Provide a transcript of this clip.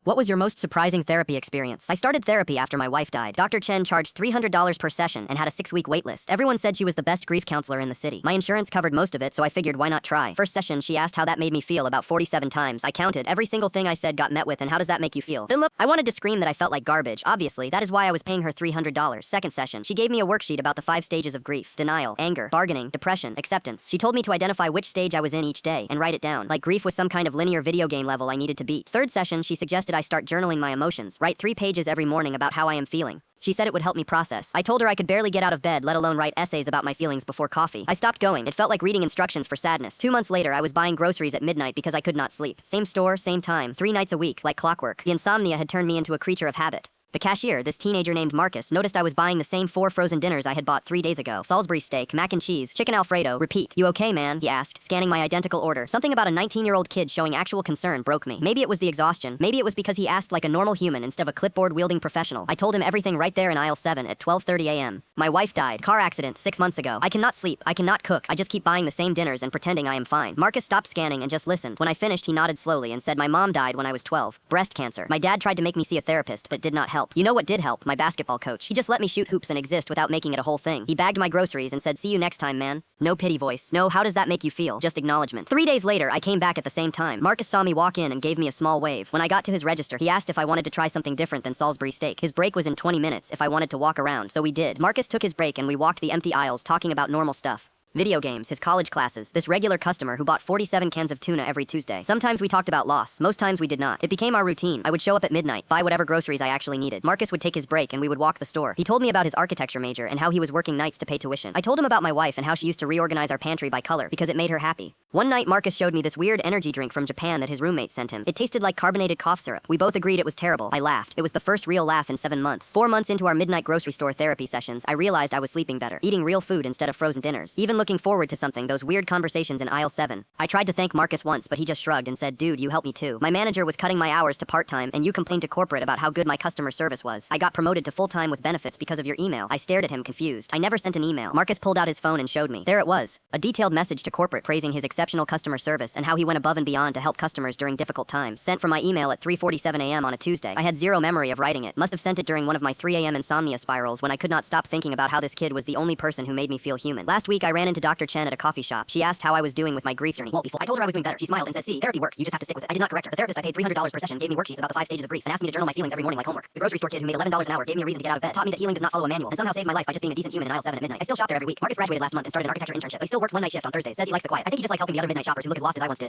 What was your most surprising therapy experience? I started therapy after my wife died. Dr. Chen charged $300 per session and had a 6-week waitlist. Everyone said she was the best grief counselor in the city. My insurance covered most of it, so I figured why not try. First session, she asked how that made me feel about 47 times. I counted. Every single thing I said got met with, and how does that make you feel? Then look, I wanted to scream that I felt like garbage. Obviously, that is why I was paying her $300. Second session, she gave me a worksheet about the 5 stages of grief: denial, anger, bargaining, depression, acceptance. She told me to identify which stage I was in each day and write it down. Like grief was some kind of linear video game level I needed to beat. Third session, she suggested I start journaling my emotions, write 3 pages every morning about how I am feeling. She said it would help me process. I told her I could barely get out of bed, let alone write essays about my feelings before coffee. I stopped going. It felt like reading instructions for sadness. 2 months later, I was buying groceries at midnight because I could not sleep. Same store, same time, 3 nights a week, like clockwork. The insomnia had turned me into a creature of habit. The cashier, this teenager named Marcus, noticed I was buying the same 4 frozen dinners I had bought 3 days ago. Salisbury steak, mac and cheese, chicken Alfredo, repeat. "You okay, man?" he asked, scanning my identical order. Something about a 19-year-old kid showing actual concern broke me. Maybe it was the exhaustion. Maybe it was because he asked like a normal human instead of a clipboard-wielding professional. I told him everything right there in aisle 7 at 12:30 a.m. My wife died. Car accident 6 months ago. I cannot sleep. I cannot cook. I just keep buying the same dinners and pretending I am fine. Marcus stopped scanning and just listened. When I finished, he nodded slowly and said my mom died when I was 12. Breast cancer. My dad tried to make me see a therapist, but it did not help. You know what did help? My basketball coach. He just let me shoot hoops and exist without making it a whole thing. He bagged my groceries and said, "See you next time, man." No pity voice. No, how does that make you feel? Just acknowledgement. 3 days later, I came back at the same time. Marcus saw me walk in and gave me a small wave. When I got to his register, he asked if I wanted to try something different than Salisbury steak. His break was in 20 minutes if I wanted to walk around, so we did. Marcus took his break and we walked the empty aisles talking about normal stuff. Video games, his college classes, this regular customer who bought 47 cans of tuna every Tuesday. Sometimes we talked about loss, most times we did not. It became our routine. I would show up at midnight, buy whatever groceries I actually needed. Marcus would take his break and we would walk the store. He told me about his architecture major and how he was working nights to pay tuition. I told him about my wife and how she used to reorganize our pantry by color because it made her happy. One night, Marcus showed me this weird energy drink from Japan that his roommate sent him. It tasted like carbonated cough syrup. We both agreed it was terrible. I laughed. It was the first real laugh in 7 months. 4 months into our midnight grocery store therapy sessions, I realized I was sleeping better, eating real food instead of frozen dinners, even looking forward to something, those weird conversations in aisle 7. I tried to thank Marcus once, but he just shrugged and said, "Dude, you helped me too. My manager was cutting my hours to part-time, and you complained to corporate about how good my customer service was. I got promoted to full-time with benefits because of your email." I stared at him confused. I never sent an email. Marcus pulled out his phone and showed me. There it was, a detailed message to corporate praising his exceptional customer service and how he went above and beyond to help customers during difficult times. Sent from my email at 3:47 a.m. on a Tuesday. I had zero memory of writing it. Must have sent it during one of my 3 a.m. insomnia spirals when I could not stop thinking about how this kid was the only person who made me feel human. Last week I ran into Dr. Chen at a coffee shop. She asked how I was doing with my grief journey. I told her I was doing better. She smiled and said, "See, therapy works. You just have to stick with it." I did not correct her. The therapist I paid $300 per session gave me worksheets about the 5 stages of grief and asked me to journal my feelings every morning like homework. The grocery store kid who made $11 an hour gave me a reason to get out of bed. Taught me that healing does not follow a manual and somehow saved my life by just being a decent human in aisle 7 at midnight. I still shop there every week. Marcus graduated last month and started an architecture internship, but he still works one night shift on Thursdays. Says he likes the quiet. I think he just likes helping the other midnight shoppers who look as lost as I once did.